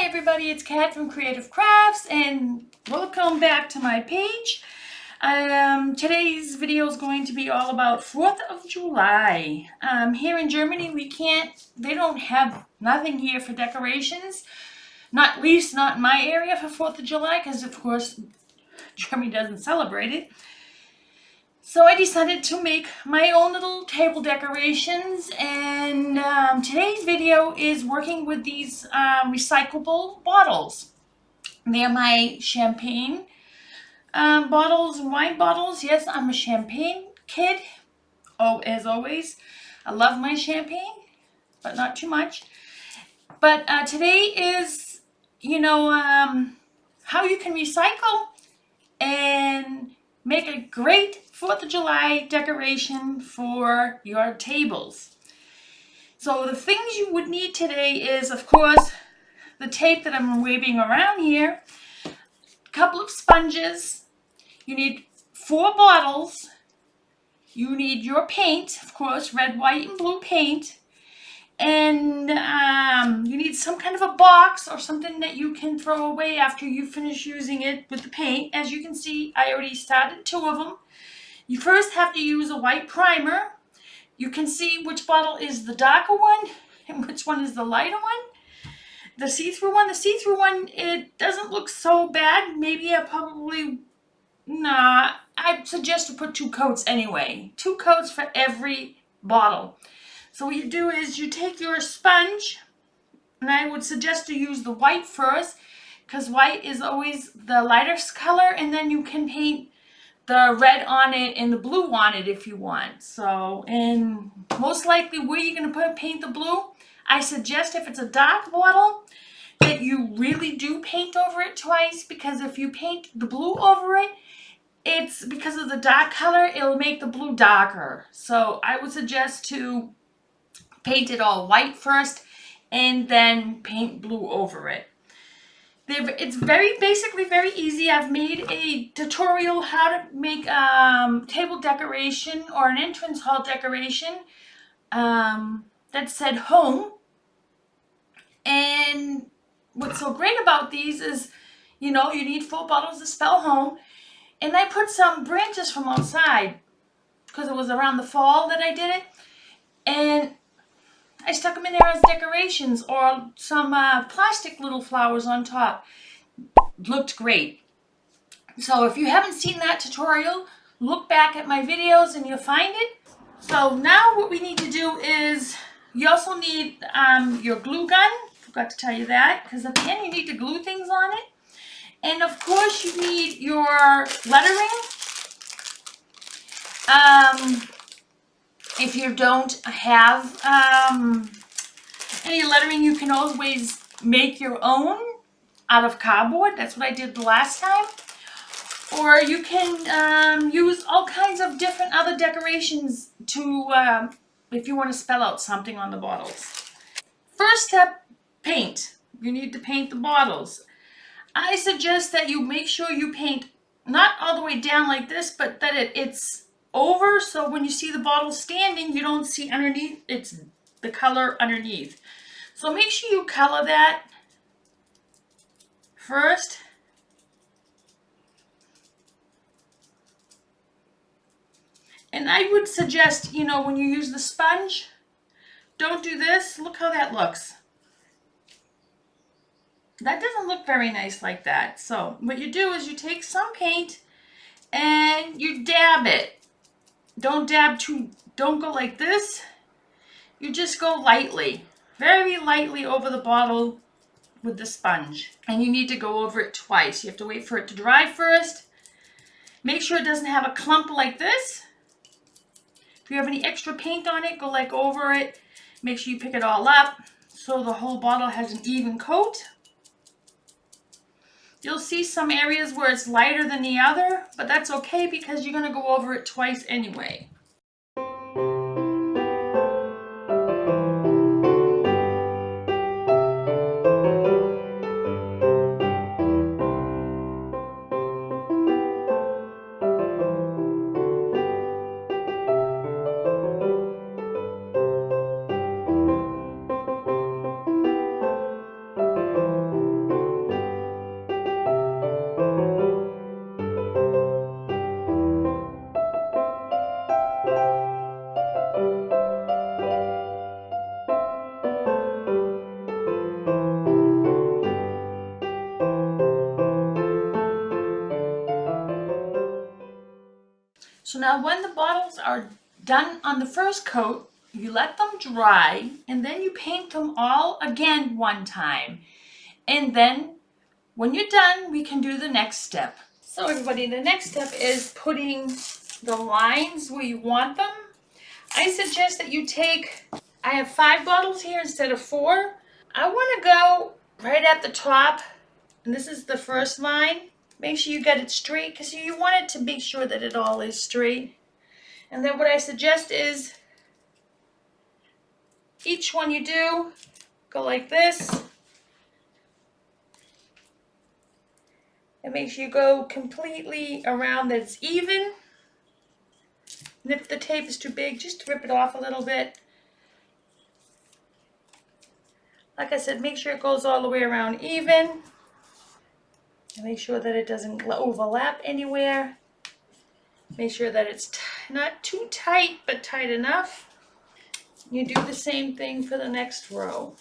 Hi everybody, it's Kat from Creative Crafts and welcome back to my page. Today's video is going to be all about 4th of July. Here in Germany they don't have nothing here for decorations. Not least not in my area for 4th of July because of course Germany doesn't celebrate it. So I decided to make my own little table decorations, and today's video is working with these recyclable bottles. They're my champagne bottles, wine bottles. Yes, I'm a champagne kid. Oh, as always, I love my champagne, but not too much. But today is, how you can recycle and make a great 4th of July decoration for your tables. So the things you would need today is, of course, the tape that I'm waving around here, a couple of sponges, you need 4 bottles, you need your paint, of course, red, white, and blue paint, and you need some kind of a box or something that you can throw away after you finish using it with the paint. As you can see, I already started 2 of them. You first have to use a white primer. You can see which bottle is the darker one and which one is the lighter one. The see-through one, it doesn't look so bad. Maybe I suggest to put 2 coats anyway. 2 coats for every bottle. So what you do is you take your sponge, and I would suggest to use the white first because white is always the lightest color, and then you can paint the red on it and the blue on it if you want. So, and most likely where you're going to paint the blue, I suggest if it's a dark bottle that you really do paint over it twice, because if you paint the blue over it, it's because of the dark color, it'll make the blue darker. So I would suggest to paint it all white first and then paint blue over it. It's basically very easy. I've made a tutorial how to make table decoration or an entrance hall decoration that said home. And what's so great about these is, you need 4 bottles to spell home. And I put some branches from outside because it was around the fall that I did it. And I stuck them in there as decorations, or some plastic little flowers on top. Looked great. So if you haven't seen that tutorial, look back at my videos and you'll find it. So now what we need to do is, you also need your glue gun. Forgot to tell you that, because at the end you need to glue things on it. And of course you need your lettering. If you don't have any lettering, you can always make your own out of cardboard. That's what I did the last time. Or you can use all kinds of different other decorations to, if you want to spell out something on the bottles. First step, paint. You need to paint the bottles. I suggest that you make sure you paint not all the way down like this, but that it's over, so when you see the bottle standing, you don't see underneath, it's the color underneath. So make sure you color that first. And I would suggest, when you use the sponge, don't do this. Look how that looks. That doesn't look very nice like that. So what you do is you take some paint and you dab it. Don't go like this. You just go lightly, very lightly over the bottle with the sponge. And you need to go over it twice. You have to wait for it to dry first. Make sure it doesn't have a clump like this. If you have any extra paint on it, go over it. Make sure you pick it all up so the whole bottle has an even coat. You'll see some areas where it's lighter than the other, but that's okay because you're going to go over it twice anyway. So now when the bottles are done on the first coat, you let them dry and then you paint them all again one time. And then when you're done, we can do the next step. So everybody, the next step is putting the lines where you want them. I suggest that you take, I have 5 bottles here instead of 4. I want to go right at the top, and this is the first line. Make sure you get it straight because you want it to make sure that it all is straight. And then what I suggest is each one you do, go like this. And make sure you go completely around that it's even. And if the tape is too big, just rip it off a little bit. Like I said, make sure it goes all the way around even. And make sure that it doesn't overlap anywhere. Make sure that it's not too tight, but tight enough. You do the same thing for the next row.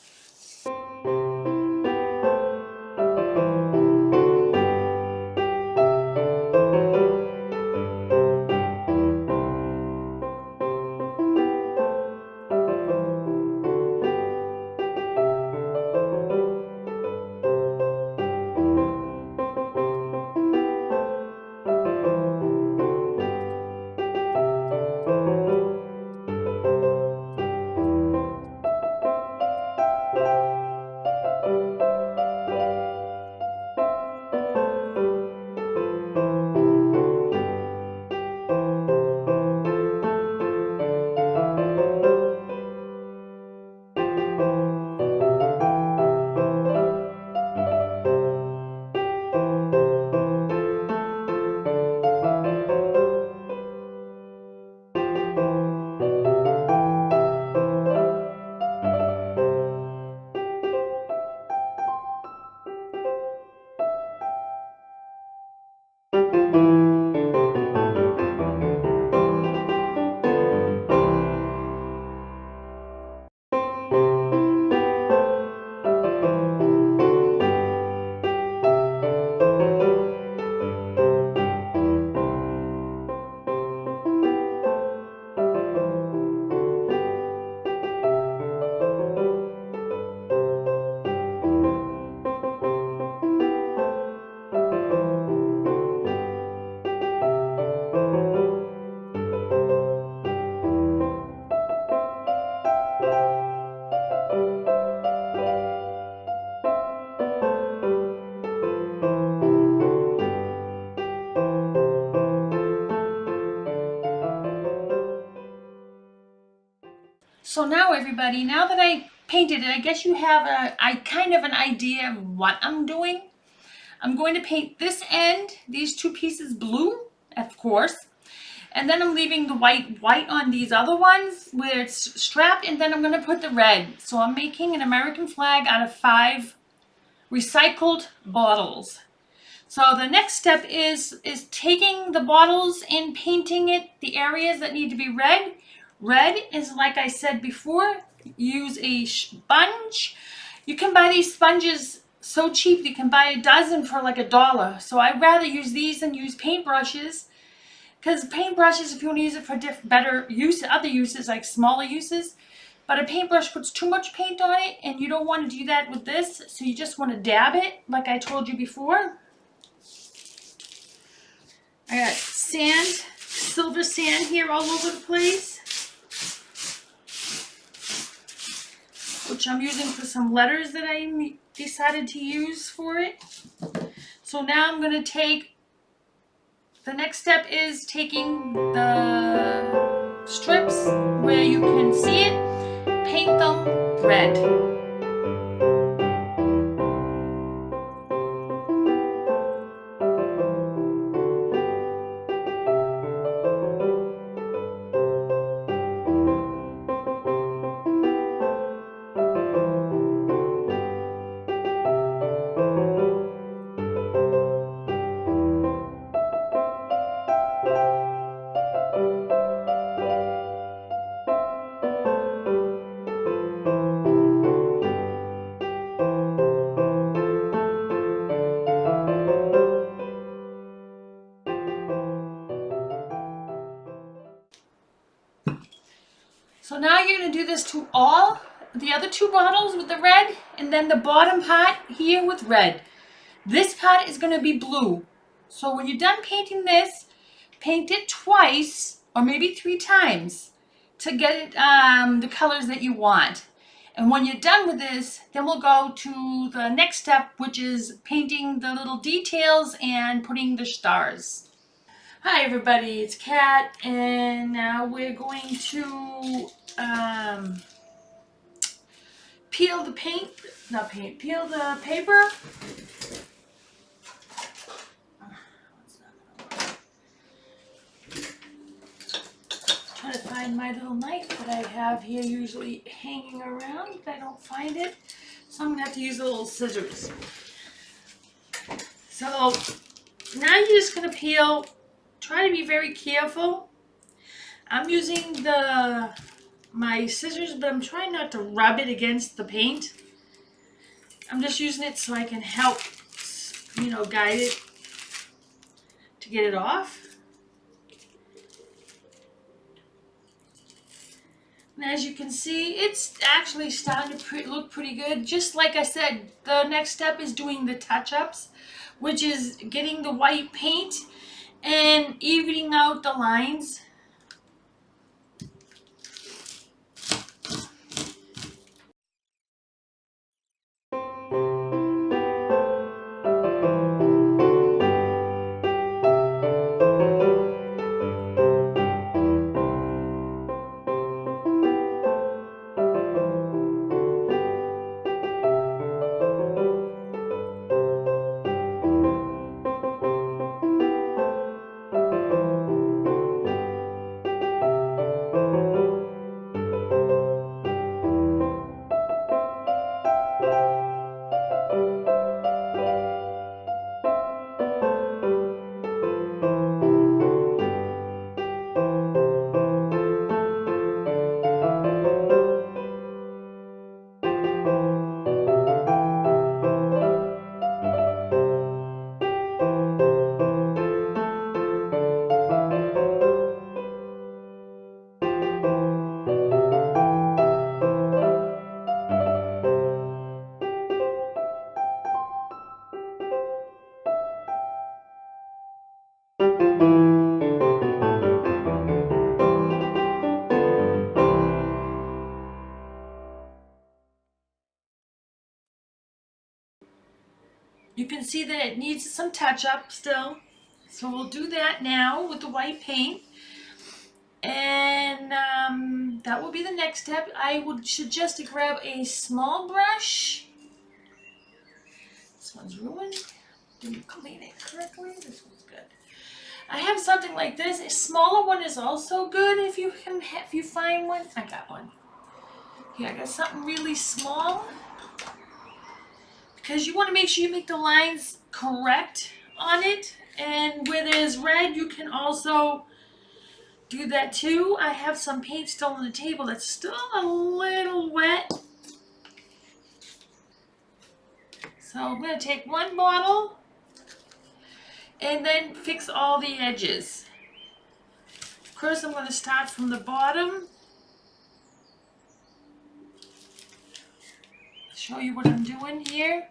So now everybody, now that I painted it, I guess you have a kind of an idea of what I'm doing. I'm going to paint this end, these 2 pieces blue, of course. And then I'm leaving the white on these other ones where it's strapped, and then I'm going to put the red. So I'm making an American flag out of 5 recycled bottles. So the next step is taking the bottles and painting it, the areas that need to be red. Red is, like I said before, use a sponge. You can buy these sponges so cheap, you can buy a dozen for like $1. So I'd rather use these than use paintbrushes. Because paintbrushes, if you want to use it for better use, other uses, like smaller uses. But a paintbrush puts too much paint on it, and you don't want to do that with this. So you just want to dab it, like I told you before. I got sand, silver sand here all over the place, which I'm using for some letters that I decided to use for it. So now I'm going to take, the next step is taking the strips where you can see it, paint them red. going to do this to all the other two bottles with the red, and then the bottom part here with red. This part is going to be blue. So when you're done painting this, paint it twice or maybe 3 times to get it the colors that you want. And when you're done with this, then we'll go to the next step, which is painting the little details and putting the stars. Hi everybody, it's Kat, and now we're going to peel the peel the paper. Trying to find my little knife that I have here usually hanging around, but I don't find it. So I'm gonna have to use the little scissors. So now you're just gonna peel. Try to be very careful. I'm using my scissors, but I'm trying not to rub it against the paint. I'm just using it so I can help, guide it to get it off. And as you can see, it's actually starting to look pretty good. Just like I said, the next step is doing the touch-ups, which is getting the white paint and evening out the lines. You can see that it needs some touch-up still. So we'll do that now with the white paint. And that will be the next step. I would suggest to grab a small brush. This one's ruined. Didn't clean it correctly. This one's good. I have something like this. A smaller one is also good if you find one. I got one. Here, I got something really small. Because you want to make sure you make the lines correct on it. And where there's red, you can also do that too. I have some paint still on the table that's still a little wet. So I'm going to take one bottle and then fix all the edges. First I'm going to start from the bottom. Show you what I'm doing here.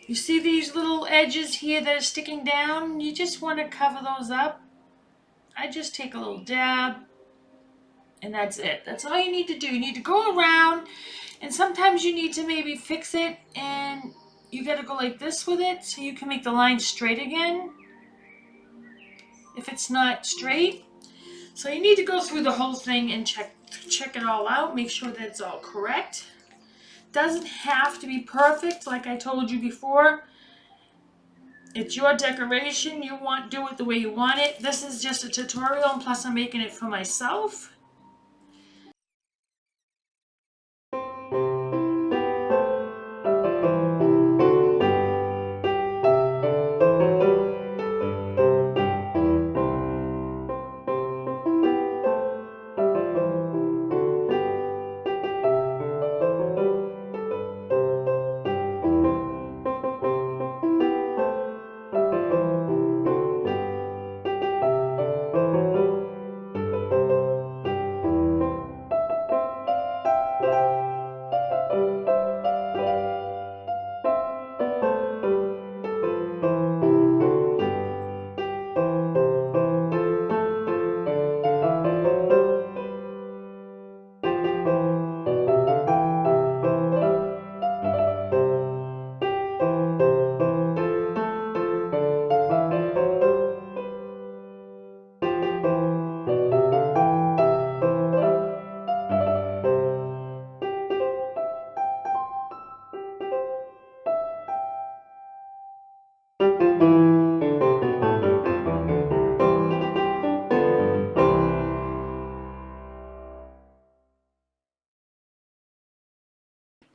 You see these little edges here that are sticking down? You just want to cover those up. I just take a little dab and that's it. That's all you need to do. You need to go around, and sometimes you need to maybe fix it and you got to go like this with it so you can make the line straight again if it's not straight. So you need to go through the whole thing and check it all out, make sure that it's all correct. Doesn't have to be perfect, like I told you before. It's your decoration. You do it the way you want it. This is just a tutorial, and plus I'm making it for myself.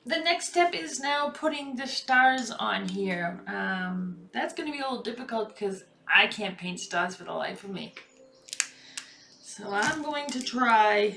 The next step is now putting the stars on here. That's going to be a little difficult because I can't paint stars for the life of me. So I'm going to try.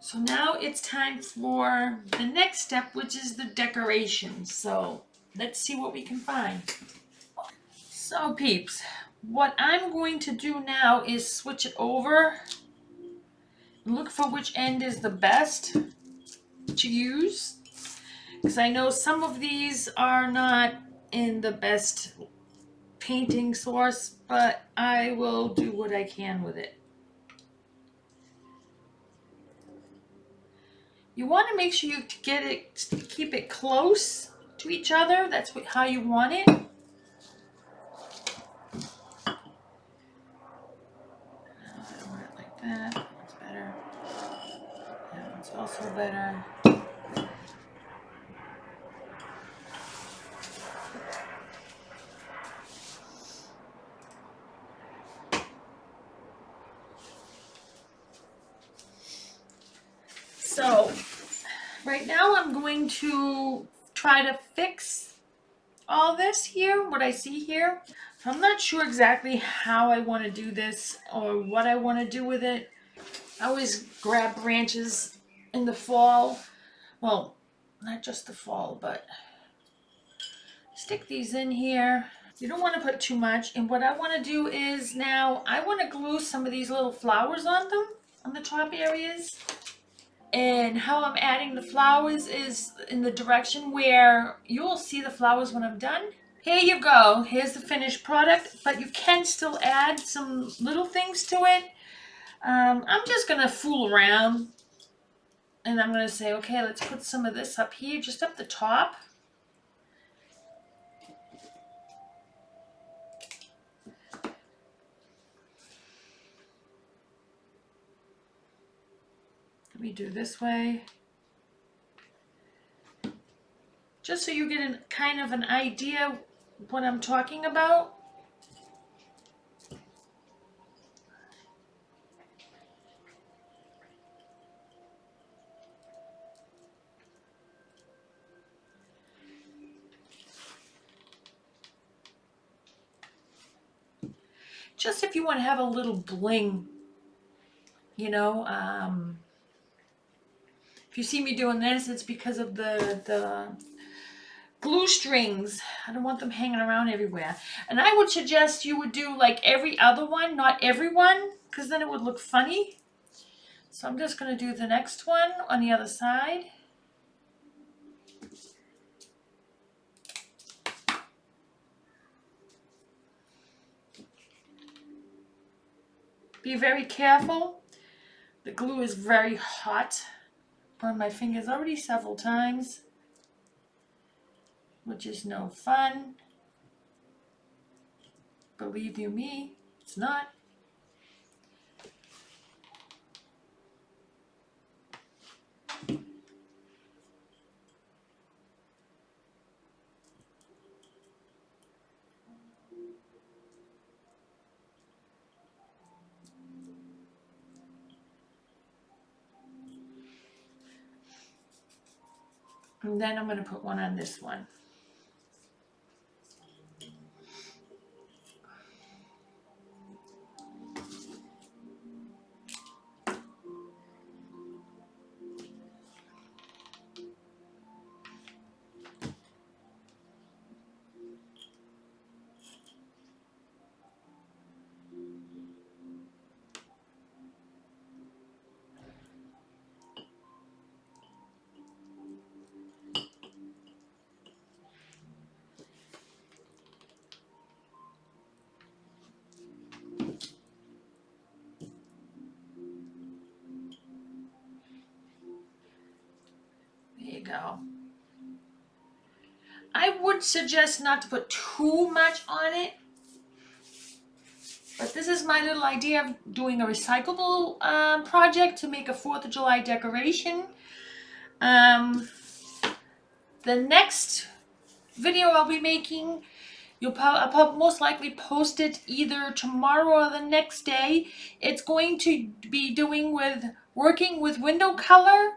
So now it's time for the next step, which is the decoration. So let's see what we can find. So peeps, what I'm going to do now is switch it over. Look for which end is the best to use. Because I know some of these are not in the best painting source, but I will do what I can with it. You want to make sure you get it, keep it close to each other. That's how you want it. Like that. That's better. That one's also better. So right now I'm going to try to fix all this here, what I see here. So I'm not sure exactly how I want to do this or what I want to do with it. I always grab branches in the fall. Well, not just the fall, but stick these in here. You don't want to put too much. And what I want to do is now I want to glue some of these little flowers on them, on the top areas. And how I'm adding the flowers is in the direction where you'll see the flowers when I'm done. Here you go. Here's the finished product, but you can still add some little things to it. I'm just going to fool around. And I'm going to say, okay, let's put some of this up here, just up the top. Let me do this way. Just so you get a kind of an idea what I'm talking about. Just if you want to have a little bling, you know. If you see me doing this, it's because of the glue strings. I don't want them hanging around everywhere. And I would suggest you would do like every other one, not every one, because then it would look funny. So I'm just going to do the next one on the other side. Be very careful. The glue is very hot. Burned my fingers already several times, which is no fun. Believe you me, it's not. And then I'm going to put one on this one. you go. I would suggest not to put too much on it, but this is my little idea of doing a recyclable project to make a 4th of July decoration. The next video I'll be making, I'll most likely post it either tomorrow or the next day. It's going to be working with window color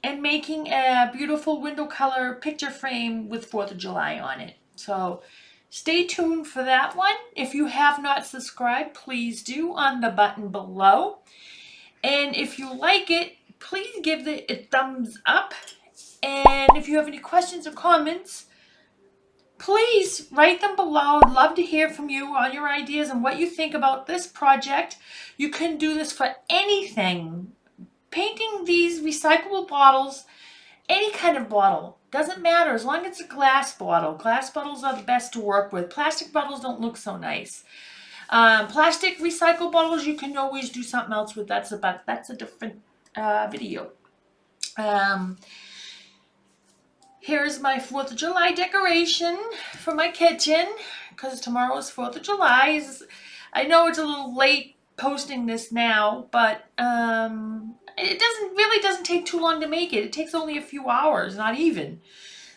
and making a beautiful window color picture frame with 4th of July on it. So stay tuned for that one. If you have not subscribed, please do on the button below. And if you like it, please give it a thumbs up. And if you have any questions or comments, please write them below. I'd love to hear from you on your ideas and what you think about this project. You can do this for anything. Painting these recyclable bottles, any kind of bottle, doesn't matter as long as it's a glass bottle. Glass bottles are the best to work with. Plastic bottles don't look so nice. Plastic recycled bottles, you can always do something else with. That's a different video. Here's my 4th of July decoration for my kitchen, because tomorrow is 4th of July. I know it's a little late posting this now, but it really doesn't take too long to make it. It takes only a few hours, not even.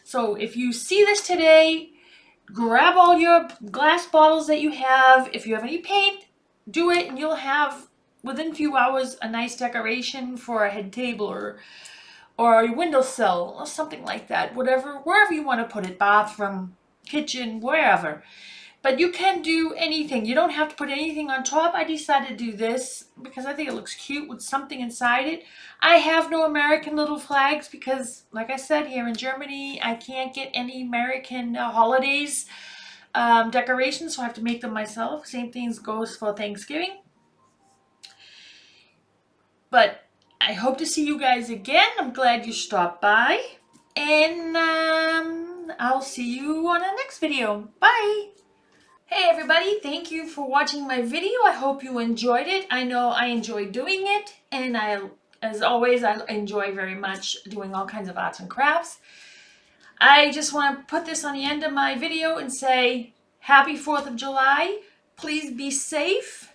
So if you see this today, grab all your glass bottles that you have. If you have any paint, do it, and you'll have, within a few hours, a nice decoration for a head table or your windowsill or something like that. Wherever you want to put it, bathroom, kitchen, wherever. But you can do anything. You don't have to put anything on top. I decided to do this because I think it looks cute with something inside it. I have no American little flags because, like I said, here in Germany, I can't get any American holidays decorations, so I have to make them myself. Same thing goes for Thanksgiving. But I hope to see you guys again. I'm glad you stopped by. And I'll see you on the next video. Bye! Hey everybody, thank you for watching my video. I hope you enjoyed it. I know I enjoyed doing it, and as always, I enjoy very much doing all kinds of arts and crafts. I just want to put this on the end of my video and say happy 4th of July. Please be safe.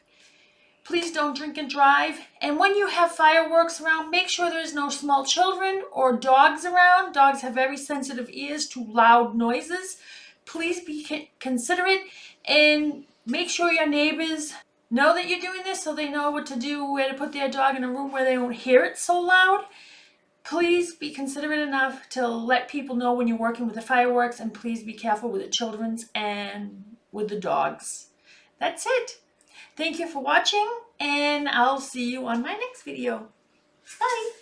Please don't drink and drive. And when you have fireworks around, make sure there's no small children or dogs around. Dogs have very sensitive ears to loud noises. Please be considerate and make sure your neighbors know that you're doing this so they know what to do, where to put their dog in a room where they won't hear it so loud. Please be considerate enough to let people know when you're working with the fireworks, and please be careful with the children's and with the dogs. That's it. Thank you for watching, and I'll see you on my next video. Bye.